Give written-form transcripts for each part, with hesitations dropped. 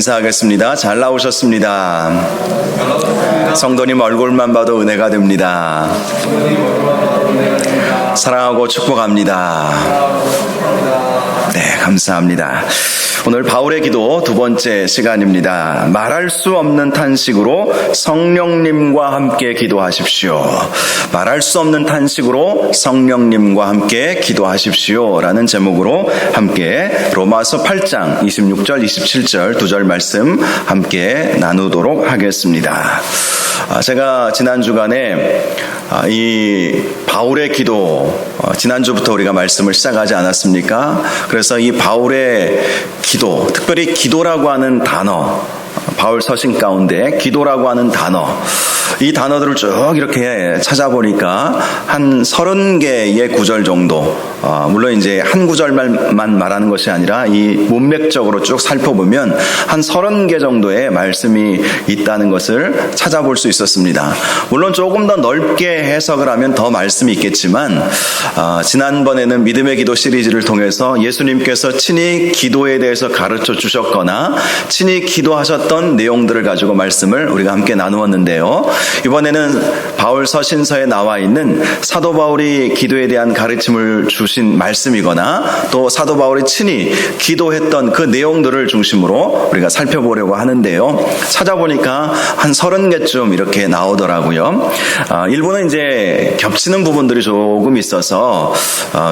인사하겠습니다. 잘 나오셨습니다. 성도님 얼굴만 봐도 은혜가 됩니다. 사랑하고 축복합니다. 네, 감사합니다. 오늘 바울의 기도 두 번째 시간입니다. 말할 수 없는 탄식으로 성령님과 함께 기도하십시오. 말할 수 없는 탄식으로 성령님과 함께 기도하십시오 라는 제목으로 함께 로마서 8장 26절 27절 두 절 말씀 함께 나누도록 하겠습니다. 제가 지난 주간에 이 바울의 기도 지난주부터 우리가 말씀을 시작하지 않았습니까? 그래서 이 바울의 기도, 특별히 기도라고 하는 단어, 바울 서신 가운데 기도라고 하는 단어, 이 단어들을 쭉 이렇게 찾아보니까 한 30개의 구절 정도, 물론 이제 한 구절만 말하는 것이 아니라 이 문맥적으로 쭉 살펴보면 한 30개 정도의 말씀이 있다는 것을 찾아볼 수 있었습니다. 물론 조금 더 넓게 해석을 하면 더 말씀이 있겠지만 지난번에는 믿음의 기도 시리즈를 통해서 예수님께서 친히 기도에 대해서 가르쳐 주셨거나 친히 기도하셨던 내용들을 가지고 말씀을 우리가 함께 나누었는데요. 이번에는 바울 서신서에 나와 있는 사도 바울이 기도에 대한 가르침을 주신 말씀이거나 또 사도 바울이 친히 기도했던 그 내용들을 중심으로 우리가 살펴보려고 하는데요. 찾아보니까 한 30개쯤 이렇게 나오더라고요. 일부는 이제 겹치는 부분들이 조금 있어서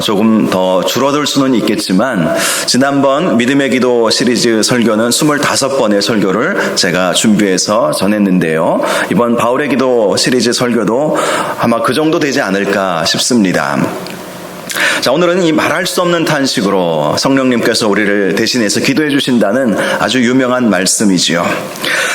조금 더 줄어들 수는 있겠지만 지난번 믿음의 기도 시리즈 설교는 25번의 설교를 제가 준비해서 전했는데요. 이번 바울의 기도 시리즈 설교도 아마 그 정도 되지 않을까 싶습니다. 자, 오늘은 이 말할 수 없는 탄식으로 성령님께서 우리를 대신해서 기도해 주신다는 아주 유명한 말씀이지요.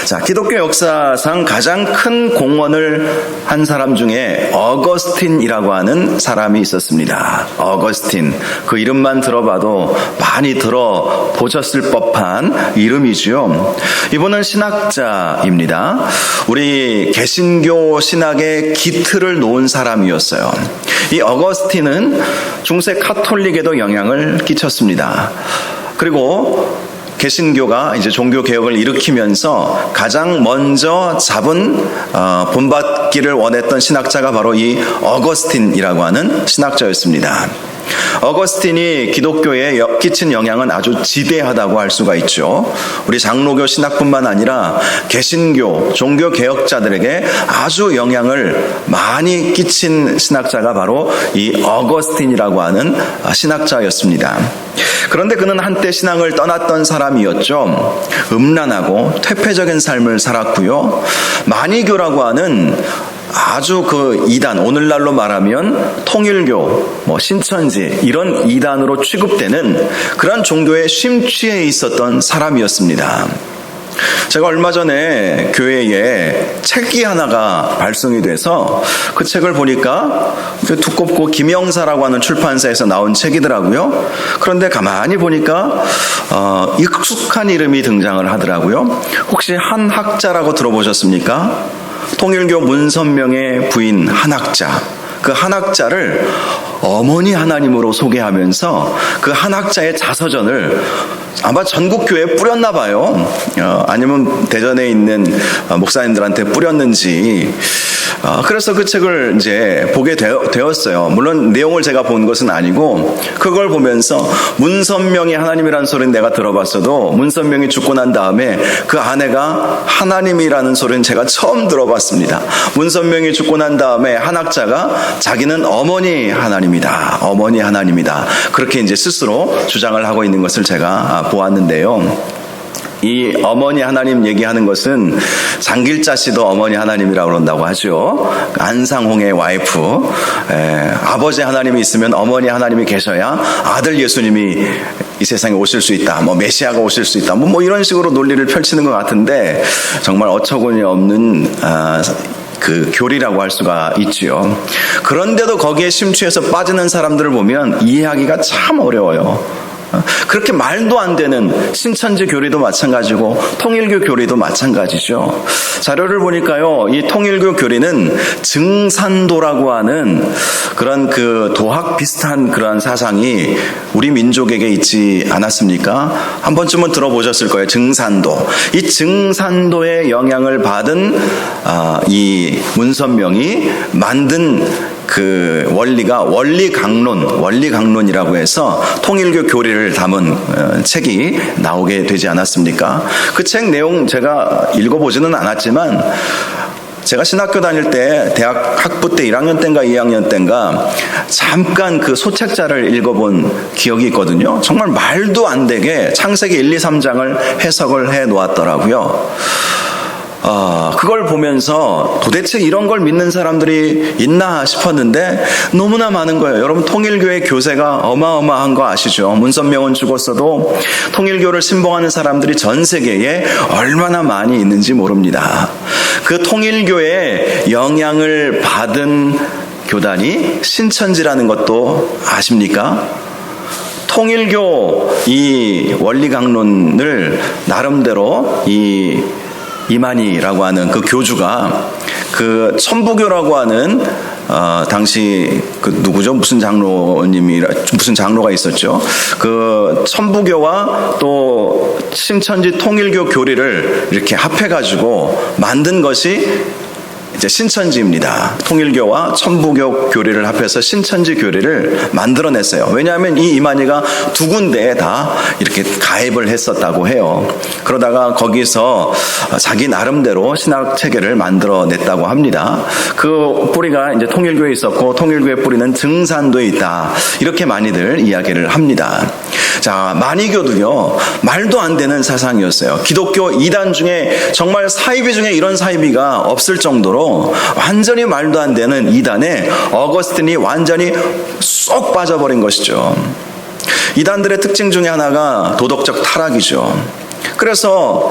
자, 기독교 역사상 가장 큰 공헌을 한 사람 중에 어거스틴이라고 하는 사람이 있었습니다. 어거스틴. 그 이름만 들어봐도 많이 들어보셨을 법한 이름이지요. 이분은 신학자입니다. 우리 개신교 신학의 기틀을 놓은 사람이었어요. 이 어거스틴은 중세 카톨릭에도 영향을 끼쳤습니다. 그리고 개신교가 이제 종교 개혁을 일으키면서 가장 먼저 본받기를 원했던 신학자가 바로 이 어거스틴이라고 하는 신학자였습니다. 어거스틴이 기독교에 끼친 영향은 아주 지대하다고 할 수가 있죠. 우리 장로교 신학뿐만 아니라 개신교, 종교 개혁자들에게 아주 영향을 많이 끼친 신학자가 바로 이 어거스틴이라고 하는 신학자였습니다. 그런데 그는 한때 신앙을 떠났던 사람이었죠. 음란하고 퇴폐적인 삶을 살았고요. 마니교라고 하는 아주 그 이단, 오늘날로 말하면 통일교, 신천지 이런 이단으로 취급되는 그런 종교에 심취해 있었던 사람이었습니다. 제가 얼마 전에 교회에 책이 하나가 발송이 돼서 그 책을 보니까 두껍고 김영사라고 하는 출판사에서 나온 책이더라고요. 그런데 가만히 보니까 익숙한 이름이 등장을 하더라고요. 혹시 한학자라고 들어보셨습니까? 통일교 문선명의 부인 한학자. 그 한학자를 어머니 하나님으로 소개하면서 그 한학자의 자서전을 아마 전국 교회에 뿌렸나 봐요. 아니면 대전에 있는 목사님들한테 뿌렸는지. 그래서 그 책을 이제 보게 되었어요. 물론 내용을 제가 본 것은 아니고 그걸 보면서 문선명이 하나님이라는 소리는 내가 들어봤어도 문선명이 죽고 난 다음에 그 아내가 하나님이라는 소리는 제가 처음 들어봤습니다. 문선명이 죽고 난 다음에 한학자가 자기는 어머니 하나님이다. 어머니 하나님이다. 그렇게 이제 스스로 주장을 하고 있는 것을 제가 보았는데요. 이 어머니 하나님 얘기하는 것은 장길자 씨도 어머니 하나님이라고 그런다고 하죠. 안상홍의 와이프. 아버지 하나님이 있으면 어머니 하나님이 계셔야 아들 예수님이 이 세상에 오실 수 있다. 메시아가 오실 수 있다. 이런 식으로 논리를 펼치는 것 같은데 정말 어처구니 없는 그 교리라고 할 수가 있지요. 그런데도 거기에 심취해서 빠지는 사람들을 보면 이해하기가 참 어려워요. 그렇게 말도 안 되는 신천지 교리도 마찬가지고 통일교 교리도 마찬가지죠. 자료를 보니까요, 이 통일교 교리는 증산도라고 하는 그런 그 도학 비슷한 그런 사상이 우리 민족에게 있지 않았습니까? 한 번쯤은 들어보셨을 거예요. 증산도. 이 증산도의 영향을 받은 이 문선명이 만든 그 원리가 원리강론이라고 해서 통일교 교리를 담은 책이 나오게 되지 않았습니까? 그 책 내용 제가 읽어보지는 않았지만 제가 신학교 다닐 때 대학 학부 때 1학년 때인가 2학년 때인가 잠깐 그 소책자를 읽어본 기억이 있거든요. 정말 말도 안 되게 창세기 1, 2, 3장을 해석을 해 놓았더라고요. 그걸 보면서 도대체 이런 걸 믿는 사람들이 있나 싶었는데 너무나 많은 거예요. 여러분, 통일교의 교세가 어마어마한 거 아시죠? 문선명은 죽었어도 통일교를 신봉하는 사람들이 전 세계에 얼마나 많이 있는지 모릅니다. 그 통일교의 영향을 받은 교단이 신천지라는 것도 아십니까? 통일교 이 원리강론을 나름대로 이만희라고 하는 그 교주가 그 천부교라고 하는 당시 그 누구죠? 무슨 장로가 있었죠? 그 천부교와 또 신천지 통일교 교리를 이렇게 합해가지고 만든 것이 이제 신천지입니다. 통일교와 천부교 교리를 합해서 신천지 교리를 만들어냈어요. 왜냐하면 이 이만희가 두 군데에 다 이렇게 가입을 했었다고 해요. 그러다가 거기서 자기 나름대로 신학 체계를 만들어냈다고 합니다. 그 뿌리가 이제 통일교에 있었고 통일교의 뿌리는 증산도에 있다. 이렇게 많이들 이야기를 합니다. 자, 만이교도요, 말도 안 되는 사상이었어요. 기독교 이단 중에 정말 사이비 중에 이런 사이비가 없을 정도로 완전히 말도 안 되는 이단에 어거스틴이 완전히 쏙 빠져버린 것이죠. 이단들의 특징 중에 하나가 도덕적 타락이죠. 그래서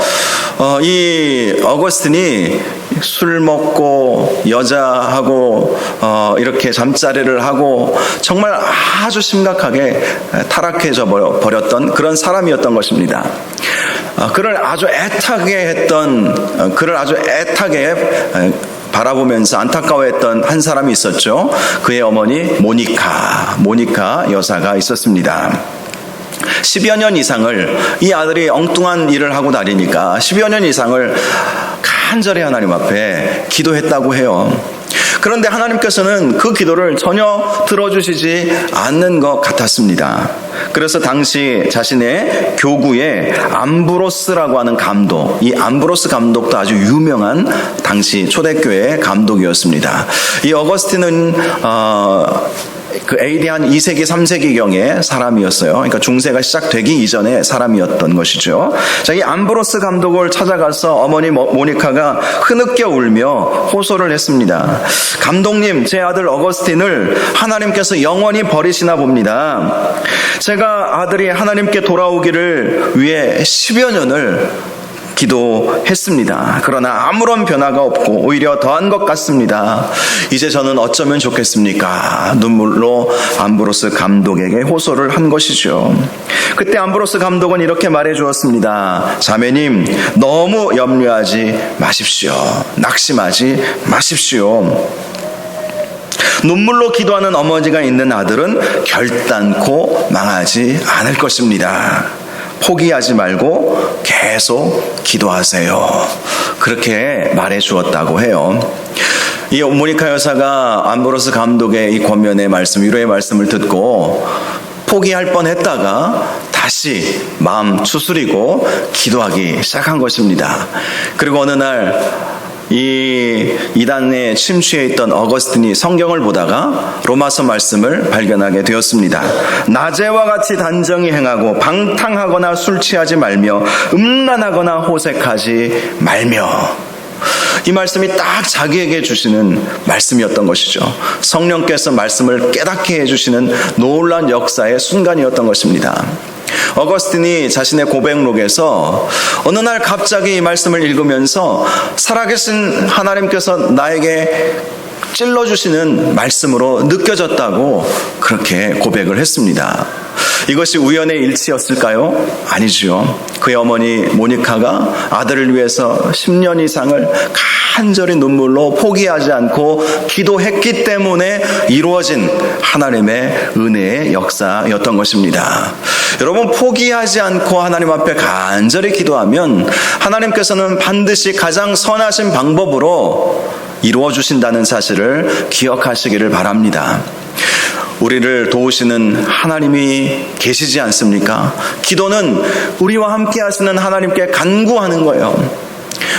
이 어거스틴이 술 먹고 여자하고 이렇게 잠자리를 하고 정말 아주 심각하게 타락해져 버렸던 그런 사람이었던 것입니다. 그를 아주 애타게 바라보면서 안타까워했던 한 사람이 있었죠. 그의 어머니 모니카 여사가 있었습니다. 10여 년 이상을 이 아들이 엉뚱한 일을 하고 다니니까 10여 년 이상을 간절히 하나님 앞에 기도했다고 해요. 그런데 하나님께서는 그 기도를 전혀 들어주시지 않는 것 같았습니다. 그래서 당시 자신의 교구에 암브로스라고 하는 감독, 이 암브로스 감독도 아주 유명한 당시 초대교회 감독이었습니다. 이 어거스틴은 그 AD 한 2세기, 3세기경의 사람이었어요. 그러니까 중세가 시작되기 이전의 사람이었던 것이죠. 자, 이 암브로스 감독을 찾아가서 어머니 모니카가 흐느껴 울며 호소를 했습니다. 감독님, 제 아들 어거스틴을 하나님께서 영원히 버리시나 봅니다. 제가 아들이 하나님께 돌아오기를 위해 10여 년을 기도했습니다. 그러나 아무런 변화가 없고 오히려 더한 것 같습니다. 이제 저는 어쩌면 좋겠습니까? 눈물로 암브로스 감독에게 호소를 한 것이죠. 그때 암브로스 감독은 이렇게 말해 주었습니다. 자매님, 너무 염려하지 마십시오. 낙심하지 마십시오. 눈물로 기도하는 어머니가 있는 아들은 결단코 망하지 않을 것입니다. 포기하지 말고 계속 기도하세요. 그렇게 말해 주었다고 해요. 이 모니카 여사가 암브로스 감독의 이 권면의 말씀, 위로의 말씀을 듣고 포기할 뻔했다가 다시 마음 추스리고 기도하기 시작한 것입니다. 그리고 어느 날 이 이단에 침취해 있던 어거스틴이 성경을 보다가 로마서 말씀을 발견하게 되었습니다. 낮에와 같이 단정히 행하고 방탕하거나 술 취하지 말며 음란하거나 호색하지 말며. 이 말씀이 딱 자기에게 주시는 말씀이었던 것이죠. 성령께서 말씀을 깨닫게 해주시는 놀라운 역사의 순간이었던 것입니다. 어거스틴이 자신의 고백록에서 어느 날 갑자기 이 말씀을 읽으면서 살아계신 하나님께서 나에게 찔러주시는 말씀으로 느껴졌다고 그렇게 고백을 했습니다. 이것이 우연의 일치였을까요? 아니죠. 그의 어머니 모니카가 아들을 위해서 10년 이상을 간절히 눈물로 포기하지 않고 기도했기 때문에 이루어진 하나님의 은혜의 역사였던 것입니다. 여러분, 포기하지 않고 하나님 앞에 간절히 기도하면 하나님께서는 반드시 가장 선하신 방법으로 이루어 주신다는 사실을 기억하시기를 바랍니다. 우리를 도우시는 하나님이 계시지 않습니까? 기도는 우리와 함께 하시는 하나님께 간구하는 거예요.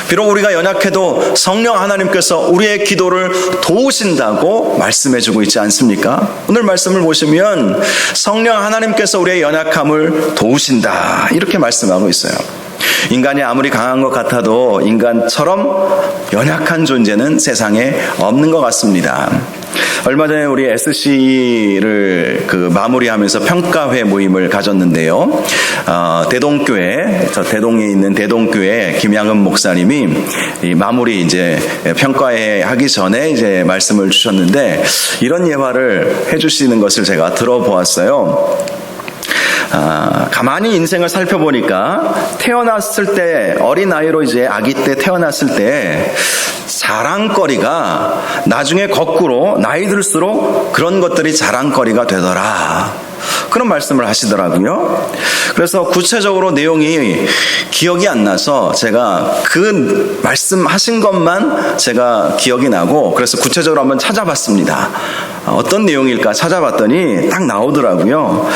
비록 우리가 연약해도 성령 하나님께서 우리의 기도를 도우신다고 말씀해주고 있지 않습니까? 오늘 말씀을 보시면 성령 하나님께서 우리의 연약함을 도우신다, 이렇게 말씀하고 있어요. 인간이 아무리 강한 것 같아도 인간처럼 연약한 존재는 세상에 없는 것 같습니다. 얼마 전에 우리 SC를 마무리하면서 평가회 모임을 가졌는데요. 대동교회, 저 대동에 있는 대동교회 김양은 목사님이 이 마무리 이제 평가회 하기 전에 이제 말씀을 주셨는데, 이런 예화를 해주시는 것을 제가 들어보았어요. 가만히 인생을 살펴보니까 태어났을 때, 어린 나이로 이제 아기 때 태어났을 때 자랑거리가 나중에 거꾸로 나이 들수록 그런 것들이 자랑거리가 되더라, 그런 말씀을 하시더라고요. 그래서 구체적으로 내용이 기억이 안 나서 제가 그 말씀하신 것만 제가 기억이 나고, 그래서 구체적으로 한번 찾아봤습니다. 어떤 내용일까 찾아봤더니 딱 나오더라고요.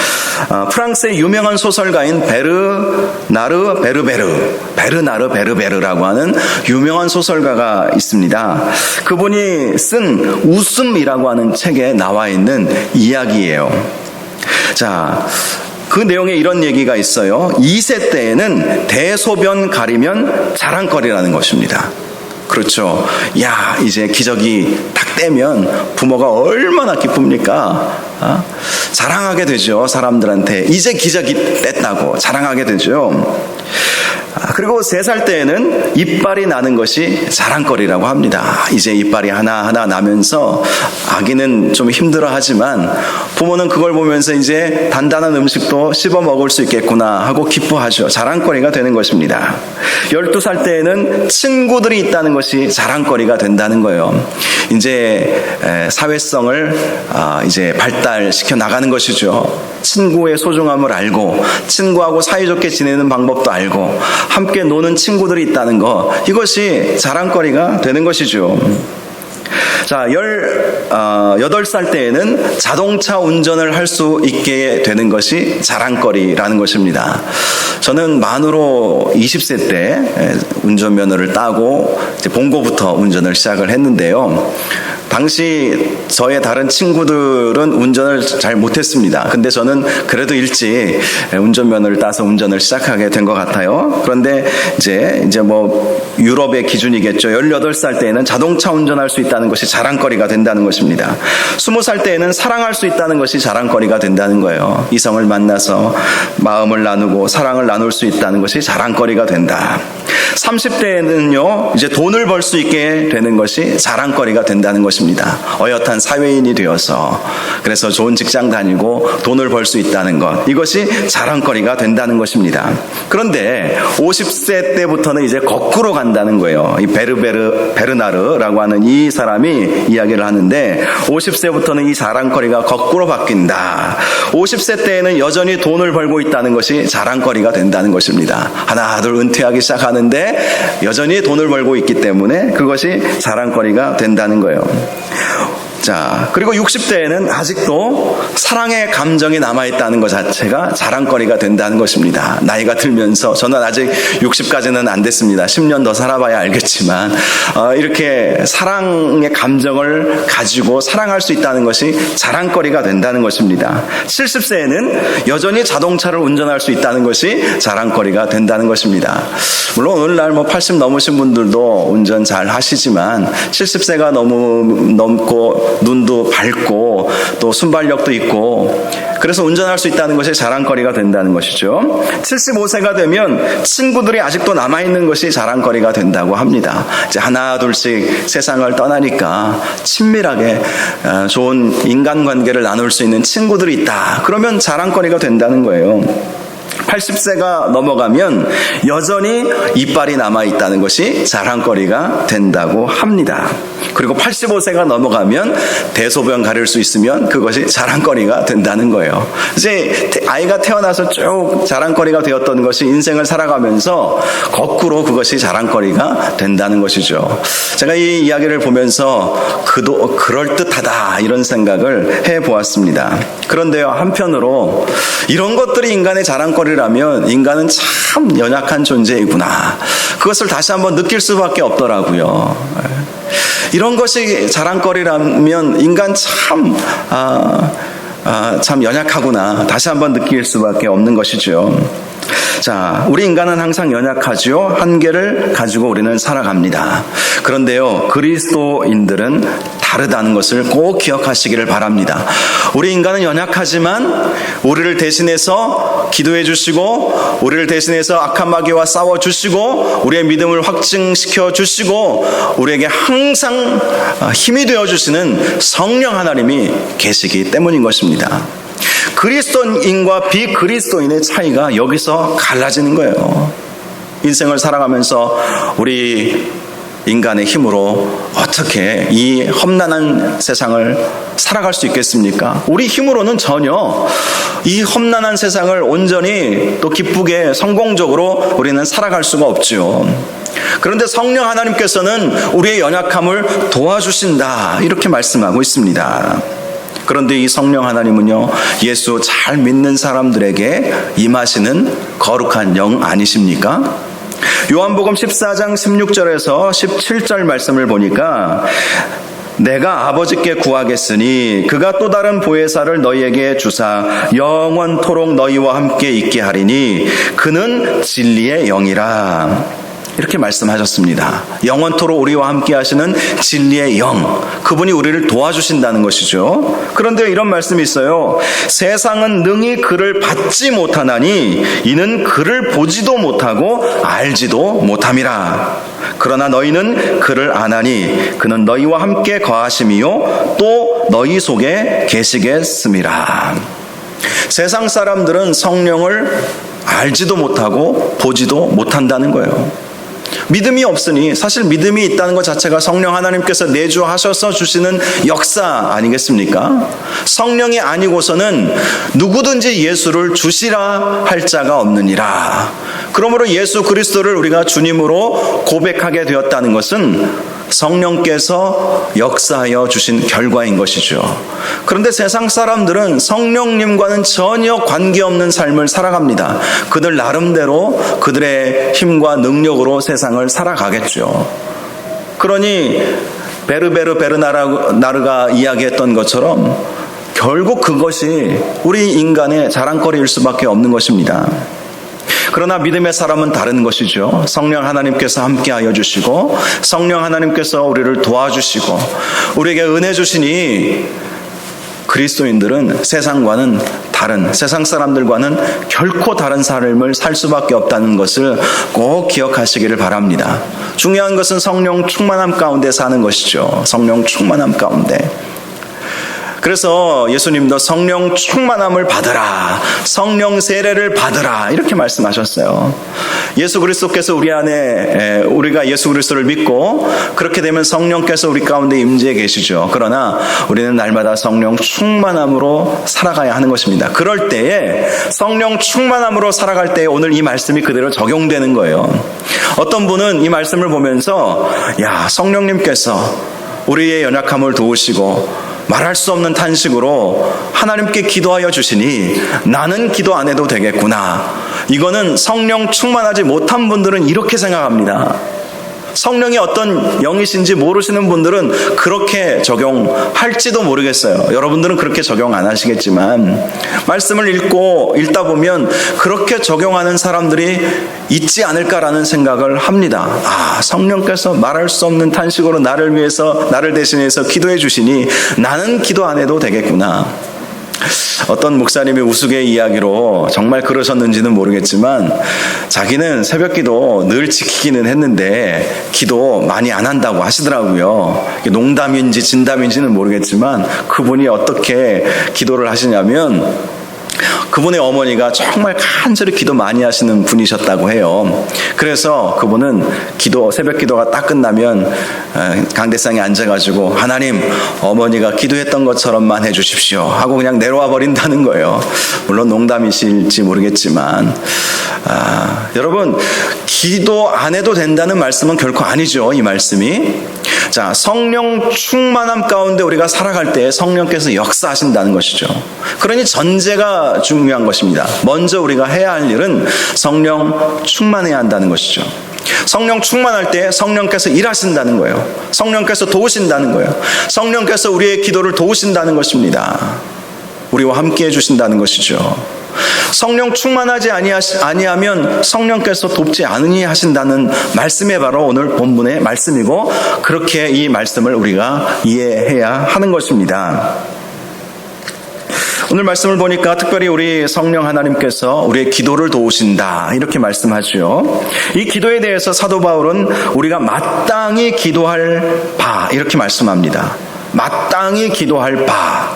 프랑스의 유명한 소설가인 베르나르 베르베르라고 하는 유명한 소설가가 있습니다. 그분이 쓴 웃음이라고 하는 책에 나와 있는 이야기예요. 자, 그 내용에 이런 얘기가 있어요. 2세 때에는 대소변 가리면 자랑거리라는 것입니다. 그렇죠. 야, 이제 기저귀 딱 떼면 부모가 얼마나 기쁩니까? 자랑하게 되죠. 사람들한테 이제 기저귀 뗐다고 자랑하게 되죠. 그리고 3살 때에는 이빨이 나는 것이 자랑거리라고 합니다. 이제 이빨이 하나하나 나면서 아기는 좀 힘들어하지만 부모는 그걸 보면서 이제 단단한 음식도 씹어 먹을 수 있겠구나 하고 기뻐하죠. 자랑거리가 되는 것입니다. 12살 때에는 친구들이 있다는 것이 자랑거리가 된다는 거예요. 이제 사회성을 이제 발달시켜 나가는 것이죠. 친구의 소중함을 알고 친구하고 사이좋게 지내는 방법도 알고 함께 노는 친구들이 있다는 것, 이것이 자랑거리가 되는 것이죠. 자, 18살 때에는 자동차 운전을 할 수 있게 되는 것이 자랑거리라는 것입니다. 저는 만으로 20세 때 운전면허를 따고 이제 본고부터 운전을 시작을 했는데요. 당시 저의 다른 친구들은 운전을 잘 못했습니다. 근데 저는 그래도 일찍 운전면허를 따서 운전을 시작하게 된 것 같아요. 그런데 이제 뭐 유럽의 기준이겠죠. 18살 때에는 자동차 운전할 수 있다는 것이 자랑거리가 된다는 것입니다. 20살 때에는 사랑할 수 있다는 것이 자랑거리가 된다는 거예요. 이성을 만나서 마음을 나누고 사랑을 나눌 수 있다는 것이 자랑거리가 된다. 30대에는요, 이제 돈을 벌 수 있게 되는 것이 자랑거리가 된다는 것입니다. 어엿한 사회인이 되어서, 그래서 좋은 직장 다니고 돈을 벌 수 있다는 것, 이것이 자랑거리가 된다는 것입니다. 그런데 50세 때부터는 이제 거꾸로 간다는 거예요. 이 베르나르라고 하는 이 사람이 이야기를 하는데, 50세부터는 이 자랑거리가 거꾸로 바뀐다. 50세 때에는 여전히 돈을 벌고 있다는 것이 자랑거리가 된다는 것입니다. 하나 둘 은퇴하기 시작하는데 여전히 돈을 벌고 있기 때문에 그것이 자랑거리가 된다는 거예요. 자, 그리고 60대에는 아직도 사랑의 감정이 남아있다는 것 자체가 자랑거리가 된다는 것입니다. 나이가 들면서, 저는 아직 60까지는 안 됐습니다. 10년 더 살아봐야 알겠지만, 이렇게 사랑의 감정을 가지고 사랑할 수 있다는 것이 자랑거리가 된다는 것입니다. 70세에는 여전히 자동차를 운전할 수 있다는 것이 자랑거리가 된다는 것입니다. 물론 오늘날 80 넘으신 분들도 운전 잘 하시지만 70세가 넘고 눈도 밝고 또 순발력도 있고 그래서 운전할 수 있다는 것이 자랑거리가 된다는 것이죠. 75세가 되면 친구들이 아직도 남아있는 것이 자랑거리가 된다고 합니다. 이제 하나 둘씩 세상을 떠나니까 친밀하게 좋은 인간관계를 나눌 수 있는 친구들이 있다. 그러면 자랑거리가 된다는 거예요. 80세가 넘어가면 여전히 이빨이 남아있다는 것이 자랑거리가 된다고 합니다. 그리고 85세가 넘어가면 대소변 가릴 수 있으면 그것이 자랑거리가 된다는 거예요. 이제 아이가 태어나서 쭉 자랑거리가 되었던 것이 인생을 살아가면서 거꾸로 그것이 자랑거리가 된다는 것이죠. 제가 이 이야기를 보면서 그럴듯하다 이런 생각을 해보았습니다. 그런데요, 한편으로 이런 것들이 인간의 자랑거리라면 인간은 참 연약한 존재이구나. 그것을 다시 한번 느낄 수밖에 없더라고요. 이런 것이 자랑거리라면 인간 참 연약하구나. 다시 한번 느낄 수밖에 없는 것이죠. 자, 우리 인간은 항상 연약하죠. 한계를 가지고 우리는 살아갑니다. 그런데요, 그리스도인들은 다르다는 것을 꼭 기억하시기를 바랍니다. 우리 인간은 연약하지만 우리를 대신해서 기도해 주시고 우리를 대신해서 악한 마귀와 싸워 주시고 우리의 믿음을 확증시켜 주시고 우리에게 항상 힘이 되어 주시는 성령 하나님이 계시기 때문인 것입니다. 그리스도인과 비그리스도인의 차이가 여기서 갈라지는 거예요. 인생을 살아가면서 우리 인간의 힘으로 어떻게 이 험난한 세상을 살아갈 수 있겠습니까? 우리 힘으로는 전혀 이 험난한 세상을 온전히 또 기쁘게 성공적으로 우리는 살아갈 수가 없죠. 그런데 성령 하나님께서는 우리의 연약함을 도와주신다 이렇게 말씀하고 있습니다. 그런데 이 성령 하나님은요, 예수 잘 믿는 사람들에게 임하시는 거룩한 영 아니십니까? 요한복음 14장 16절에서 17절 말씀을 보니까 내가 아버지께 구하겠으니 그가 또 다른 보혜사를 너희에게 주사 영원토록 너희와 함께 있게 하리니 그는 진리의 영이라. 이렇게 말씀하셨습니다. 영원토록 우리와 함께 하시는 진리의 영, 그분이 우리를 도와주신다는 것이죠. 그런데 이런 말씀이 있어요. 세상은 능히 그를 받지 못하나니 이는 그를 보지도 못하고 알지도 못함이라. 그러나 너희는 그를 아나니 그는 너희와 함께 거하심이요 또 너희 속에 계시겠음이라. 세상 사람들은 성령을 알지도 못하고 보지도 못한다는 거예요. 믿음이 없으니, 사실 믿음이 있다는 것 자체가 성령 하나님께서 내주하셔서 주시는 역사 아니겠습니까? 성령이 아니고서는 누구든지 예수를 주시라 할 자가 없느니라. 그러므로 예수 그리스도를 우리가 주님으로 고백하게 되었다는 것은 성령께서 역사하여 주신 결과인 것이죠. 그런데 세상 사람들은 성령님과는 전혀 관계없는 삶을 살아갑니다. 그들 나름대로 그들의 힘과 능력으로 세상을 살아가겠죠. 그러니 베르나르가 이야기했던 것처럼 결국 그것이 우리 인간의 자랑거리일 수밖에 없는 것입니다. 그러나 믿음의 사람은 다른 것이죠. 성령 하나님께서 함께하여 주시고 성령 하나님께서 우리를 도와주시고 우리에게 은혜 주시니 그리스도인들은 세상과는 다른, 세상 사람들과는 결코 다른 삶을 살 수밖에 없다는 것을 꼭 기억하시기를 바랍니다. 중요한 것은 성령 충만함 가운데 사는 것이죠. 성령 충만함 가운데. 그래서 예수님도 성령 충만함을 받으라, 성령 세례를 받으라 이렇게 말씀하셨어요. 예수 그리스도께서 우리 안에, 우리가 예수 그리스도를 믿고 그렇게 되면 성령께서 우리 가운데 임재해 계시죠. 그러나 우리는 날마다 성령 충만함으로 살아가야 하는 것입니다. 그럴 때에 성령 충만함으로 살아갈 때에 오늘 이 말씀이 그대로 적용되는 거예요. 어떤 분은 이 말씀을 보면서 성령님께서 우리의 연약함을 도우시고 말할 수 없는 탄식으로 하나님께 기도하여 주시니 나는 기도 안 해도 되겠구나. 이거는 성령 충만하지 못한 분들은 이렇게 생각합니다. 성령이 어떤 영이신지 모르시는 분들은 그렇게 적용할지도 모르겠어요. 여러분들은 그렇게 적용 안 하시겠지만 말씀을 읽다 보면 그렇게 적용하는 사람들이 있지 않을까라는 생각을 합니다. 성령께서 말할 수 없는 탄식으로 나를 대신해서 기도해 주시니 나는 기도 안 해도 되겠구나. 어떤 목사님이 우스개 이야기로 정말 그러셨는지는 모르겠지만 자기는 새벽기도 늘 지키기는 했는데 기도 많이 안 한다고 하시더라고요. 농담인지 진담인지는 모르겠지만 그분이 어떻게 기도를 하시냐면 그분의 어머니가 정말 간절히 기도 많이 하시는 분이셨다고 해요. 그래서 그분은 새벽 기도가 딱 끝나면 강대상에 앉아가지고 하나님, 어머니가 기도했던 것처럼만 해주십시오 하고 그냥 내려와 버린다는 거예요. 물론 농담이실지 모르겠지만 여러분, 기도 안 해도 된다는 말씀은 결코 아니죠. 이 말씀이. 자, 성령 충만함 가운데 우리가 살아갈 때 성령께서 역사하신다는 것이죠. 그러니 전제가 중요한 것입니다. 먼저 우리가 해야 할 일은 성령 충만해야 한다는 것이죠. 성령 충만할 때 성령께서 일하신다는 거예요. 성령께서 도우신다는 거예요. 성령께서 우리의 기도를 도우신다는 것입니다. 우리와 함께 해주신다는 것이죠. 성령 충만하지 아니하면 성령께서 돕지 않으니 하신다는 말씀이 바로 오늘 본문의 말씀이고, 그렇게 이 말씀을 우리가 이해해야 하는 것입니다. 오늘 말씀을 보니까 특별히 우리 성령 하나님께서 우리의 기도를 도우신다 이렇게 말씀하죠. 이 기도에 대해서 사도 바울은 우리가 마땅히 기도할 바 이렇게 말씀합니다. 마땅히 기도할 바.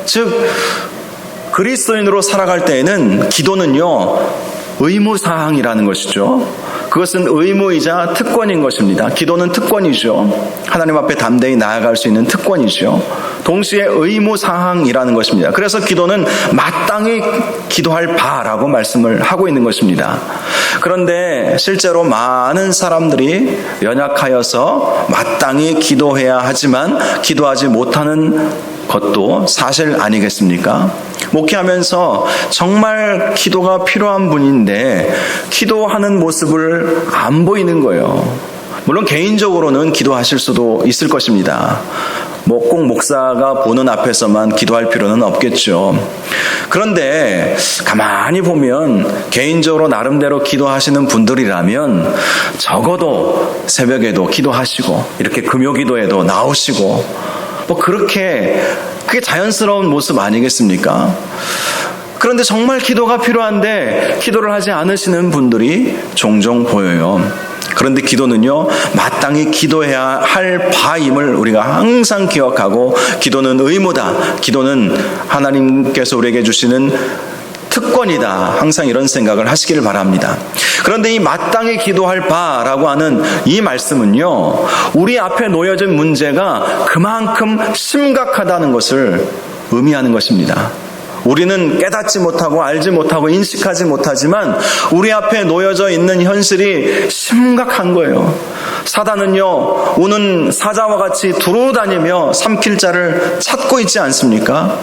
즉 그리스도인으로 살아갈 때에는 기도는요 의무사항이라는 것이죠. 그것은 의무이자 특권인 것입니다. 기도는 특권이죠. 하나님 앞에 담대히 나아갈 수 있는 특권이죠. 동시에 의무사항이라는 것입니다. 그래서 기도는 마땅히 기도할 바라고 말씀을 하고 있는 것입니다. 그런데 실제로 많은 사람들이 연약하여서 마땅히 기도해야 하지만 기도하지 못하는 것도 사실 아니겠습니까? 목회하면서 정말 기도가 필요한 분인데 기도하는 모습을 안 보이는 거예요. 물론 개인적으로는 기도하실 수도 있을 것입니다. 꼭 목사가 보는 앞에서만 기도할 필요는 없겠죠. 그런데 가만히 보면 개인적으로 나름대로 기도하시는 분들이라면 적어도 새벽에도 기도하시고 이렇게 금요기도에도 나오시고 그게 자연스러운 모습 아니겠습니까? 그런데 정말 기도가 필요한데 기도를 하지 않으시는 분들이 종종 보여요. 그런데 기도는요 마땅히 기도해야 할 바임을 우리가 항상 기억하고, 기도는 의무다, 기도는 하나님께서 우리에게 주시는 특권이다, 항상 이런 생각을 하시기를 바랍니다. 그런데 이 마땅히 기도할 바라고 하는 이 말씀은요 우리 앞에 놓여진 문제가 그만큼 심각하다는 것을 의미하는 것입니다. 우리는 깨닫지 못하고 알지 못하고 인식하지 못하지만 우리 앞에 놓여져 있는 현실이 심각한 거예요. 사단은요 우는 사자와 같이 두루다니며 삼킬 자를 찾고 있지 않습니까?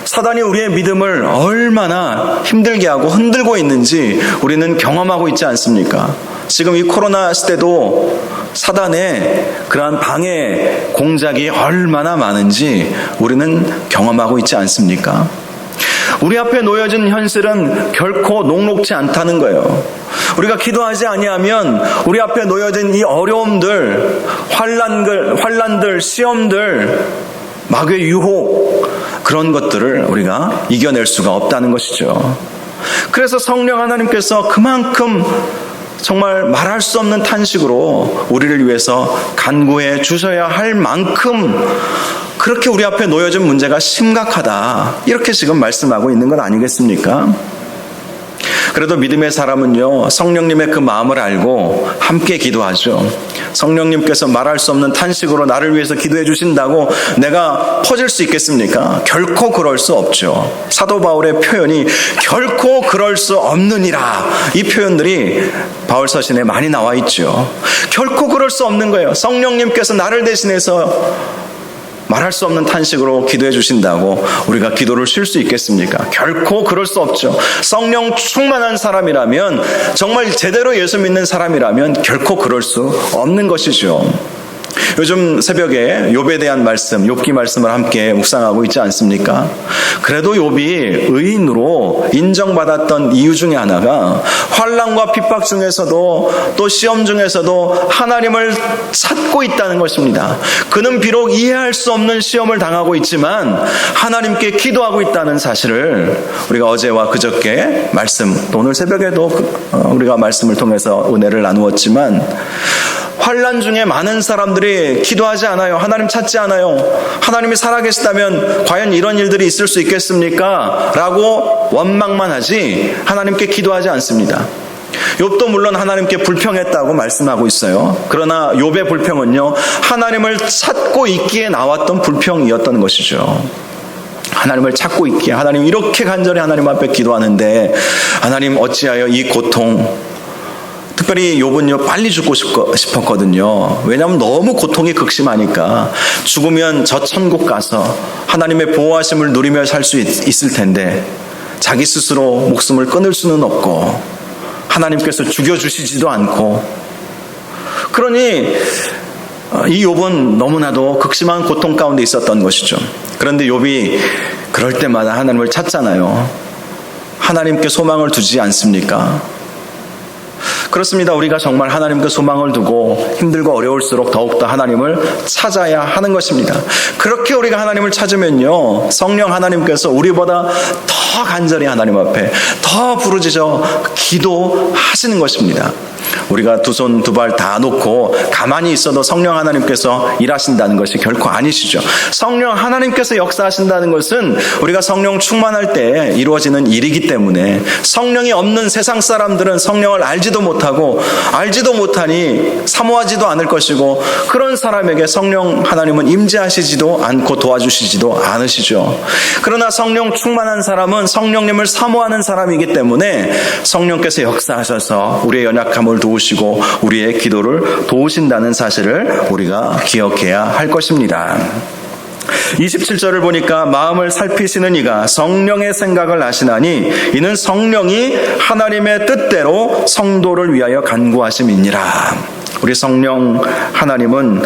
사단이 우리의 믿음을 얼마나 힘들게 하고 흔들고 있는지 우리는 경험하고 있지 않습니까? 지금 이 코로나 시대도 사단의 그러한 방해 공작이 얼마나 많은지 우리는 경험하고 있지 않습니까? 우리 앞에 놓여진 현실은 결코 녹록지 않다는 거예요. 우리가 기도하지 아니하면 우리 앞에 놓여진 이 어려움들, 환난들, 시험들, 마귀의 유혹, 그런 것들을 우리가 이겨낼 수가 없다는 것이죠. 그래서 성령 하나님께서 그만큼 정말 말할 수 없는 탄식으로 우리를 위해서 간구해 주셔야 할 만큼 그렇게 우리 앞에 놓여진 문제가 심각하다, 이렇게 지금 말씀하고 있는 건 아니겠습니까? 그래도 믿음의 사람은요 성령님의 그 마음을 알고 함께 기도하죠. 성령님께서 말할 수 없는 탄식으로 나를 위해서 기도해 주신다고 내가 퍼질 수 있겠습니까? 결코 그럴 수 없죠. 사도 바울의 표현이 결코 그럴 수 없느니라, 이 표현들이 바울 서신에 많이 나와 있죠. 결코 그럴 수 없는 거예요. 성령님께서 나를 대신해서 말할 수 없는 탄식으로 기도해 주신다고 우리가 기도를 쉴 수 있겠습니까? 결코 그럴 수 없죠. 성령 충만한 사람이라면, 정말 제대로 예수 믿는 사람이라면 결코 그럴 수 없는 것이죠. 요즘 새벽에 욥에 대한 말씀, 욥기 말씀을 함께 묵상하고 있지 않습니까? 그래도 욥이 의인으로 인정받았던 이유 중에 하나가 환난과 핍박 중에서도 또 시험 중에서도 하나님을 찾고 있다는 것입니다. 그는 비록 이해할 수 없는 시험을 당하고 있지만 하나님께 기도하고 있다는 사실을 우리가 어제와 그저께 말씀, 또 오늘 새벽에도 우리가 말씀을 통해서 은혜를 나누었지만, 환난 중에 많은 사람들이 기도하지 않아요. 하나님 찾지 않아요. 하나님이 살아계시다면 과연 이런 일들이 있을 수 있겠습니까? 라고 원망만 하지 하나님께 기도하지 않습니다. 욥도 물론 하나님께 불평했다고 말씀하고 있어요. 그러나 욥의 불평은요, 하나님을 찾고 있기에 나왔던 불평이었던 것이죠. 하나님을 찾고 있기에, 하나님 이렇게 간절히 하나님 앞에 기도하는데 하나님 어찌하여 이 고통, 특별히 욥은요 빨리 죽고 싶었거든요. 왜냐하면 너무 고통이 극심하니까 죽으면 저 천국 가서 하나님의 보호하심을 누리며 살 수 있을 텐데 자기 스스로 목숨을 끊을 수는 없고 하나님께서 죽여주시지도 않고, 그러니 이 욥은 너무나도 극심한 고통 가운데 있었던 것이죠. 그런데 욥이 그럴 때마다 하나님을 찾잖아요. 하나님께 소망을 두지 않습니까? 그렇습니다. 우리가 정말 하나님께 소망을 두고 힘들고 어려울수록 더욱더 하나님을 찾아야 하는 것입니다. 그렇게 우리가 하나님을 찾으면요, 성령 하나님께서 우리보다 더 간절히 하나님 앞에 더 부르짖어 기도하시는 것입니다. 우리가 두 손 두 발 다 놓고 가만히 있어도 성령 하나님께서 일하신다는 것이 결코 아니시죠. 성령 하나님께서 역사하신다는 것은 우리가 성령 충만할 때 이루어지는 일이기 때문에, 성령이 없는 세상 사람들은 성령을 알지도 못하니 사모하지도 않을 것이고, 그런 사람에게 성령 하나님은 임재하시지도 않고 도와주시지도 않으시죠. 그러나 성령 충만한 사람은 성령님을 사모하는 사람이기 때문에 성령께서 역사하셔서 우리의 연약함을 도우시고 우리의 기도를 도우신다는 사실을 우리가 기억해야 할 것입니다. 27절을 보니까 마음을 살피시는 이가 성령의 생각을 아시나니 이는 성령이 하나님의 뜻대로 성도를 위하여 간구하심이니라. 우리 성령 하나님은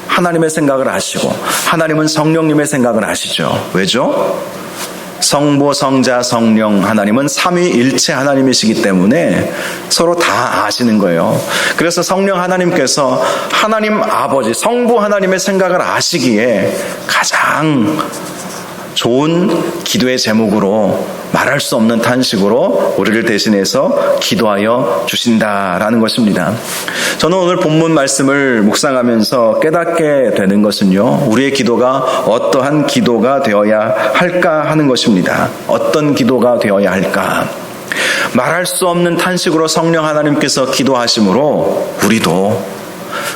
하나님의 생각을 아시고 하나님은 성령님의 생각을 아시죠. 왜죠? 성부, 성자, 성령 하나님은 삼위일체 하나님이시기 때문에 서로 다 아시는 거예요. 그래서 성령 하나님께서 하나님 아버지, 성부 하나님의 생각을 아시기에 가장 좋은 기도의 제목으로 말할 수 없는 탄식으로 우리를 대신해서 기도하여 주신다라는 것입니다. 저는 오늘 본문 말씀을 묵상하면서 깨닫게 되는 것은요, 우리의 기도가 어떠한 기도가 되어야 할까 하는 것입니다. 어떤 기도가 되어야 할까? 말할 수 없는 탄식으로 성령 하나님께서 기도하심으로 우리도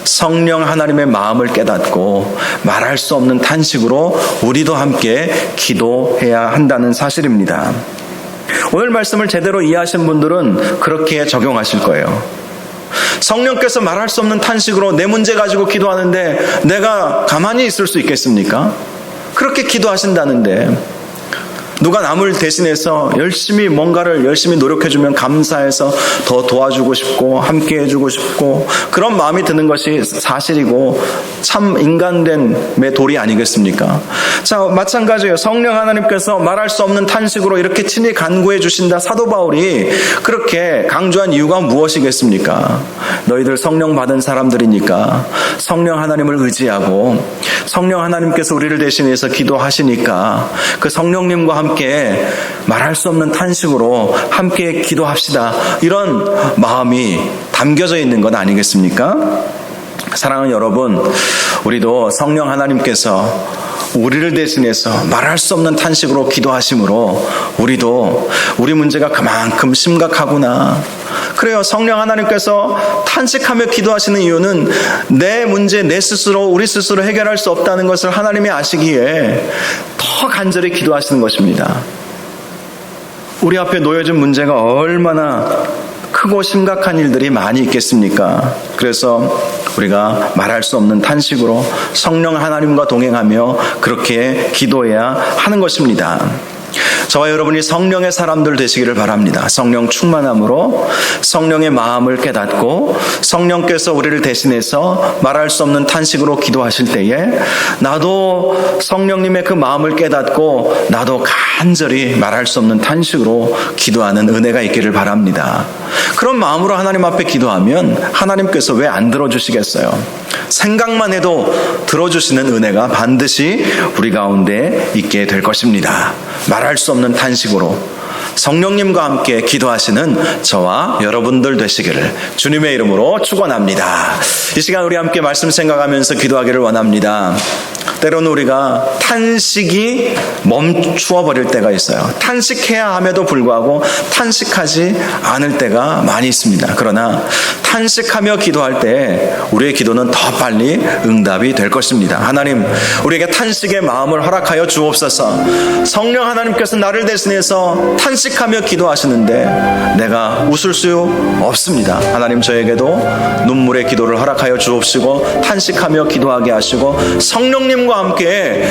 성령 하나님의 마음을 깨닫고 말할 수 없는 탄식으로 우리도 함께 기도해야 한다는 사실입니다. 오늘 말씀을 제대로 이해하신 분들은 그렇게 적용하실 거예요. 성령께서 말할 수 없는 탄식으로 내 문제 가지고 기도하는데 내가 가만히 있을 수 있겠습니까? 그렇게 기도하신다는데 누가 남을 대신해서 뭔가를 열심히 노력해주면 감사해서 더 도와주고 싶고 함께 해주고 싶고 그런 마음이 드는 것이 사실이고 참 인간됨의 도리 아니겠습니까? 자, 마찬가지예요. 성령 하나님께서 말할 수 없는 탄식으로 이렇게 친히 간구해 주신다. 사도 바울이 그렇게 강조한 이유가 무엇이겠습니까? 너희들 성령 받은 사람들이니까 성령 하나님을 의지하고 성령 하나님께서 우리를 대신해서 기도하시니까 그 성령님과 함께 말할 수 없는 탄식으로 함께 기도합시다. 이런 마음이 담겨져 있는 것 아니겠습니까? 사랑하는 여러분, 우리도 성령 하나님께서 우리를 대신해서 말할 수 없는 탄식으로 기도하심으로 우리도 우리 문제가 그만큼 심각하구나. 그래요. 성령 하나님께서 탄식하며 기도하시는 이유는 내 문제, 우리 스스로 해결할 수 없다는 것을 하나님이 아시기에 더 간절히 기도하시는 것입니다. 우리 앞에 놓여진 문제가 얼마나 크고 심각한 일들이 많이 있겠습니까? 그래서 우리가 말할 수 없는 탄식으로 성령 하나님과 동행하며 그렇게 기도해야 하는 것입니다. 저와 여러분이 성령의 사람들 되시기를 바랍니다. 성령 충만함으로 성령의 마음을 깨닫고 성령께서 우리를 대신해서 말할 수 없는 탄식으로 기도하실 때에 나도 성령님의 그 마음을 깨닫고 나도 간절히 말할 수 없는 탄식으로 기도하는 은혜가 있기를 바랍니다. 그런 마음으로 하나님 앞에 기도하면 하나님께서 왜 안 들어주시겠어요? 생각만 해도 들어주시는 은혜가 반드시 우리 가운데 있게 될 것입니다. 말할 수 없는 탄식으로 성령님과 함께 기도하시는 저와 여러분들 되시기를 주님의 이름으로 축원합니다. 이 시간 우리 함께 말씀 생각하면서 기도하기를 원합니다. 때로는 우리가 탄식이 멈추어 버릴 때가 있어요. 탄식해야 함에도 불구하고 탄식하지 않을 때가 많이 있습니다. 그러나 탄식하며 기도할 때 우리의 기도는 더 빨리 응답이 될 것입니다. 하나님, 우리에게 탄식의 마음을 허락하여 주옵소서. 성령 하나님께서 나를 대신해서 탄식하며 기도하시는데 내가 웃을 수 없습니다. 하나님, 저에게도 눈물의 기도를 허락하여 주옵시고 탄식하며 기도하게 하시고 성령님과 함께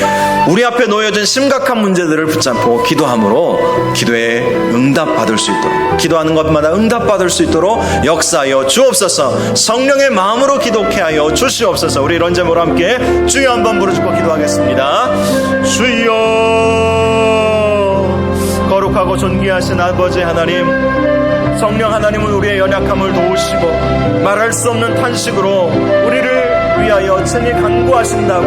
우리 앞에 놓여진 심각한 문제들을 붙잡고 기도함으로 기도에 응답받을 수 있도록, 기도하는 것마다 응답받을 수 있도록 역사하여 주옵소서. 성령의 마음으로 기도케 하여 주시옵소서. 우리 이런 제목으로 함께 주여 한번 부르짖고 기도하겠습니다. 주여, 거룩하고 존귀하신 아버지 하나님, 성령 하나님은 우리의 연약함을 도우시고 말할 수 없는 탄식으로 우리를 위하여 친히 간구하신다고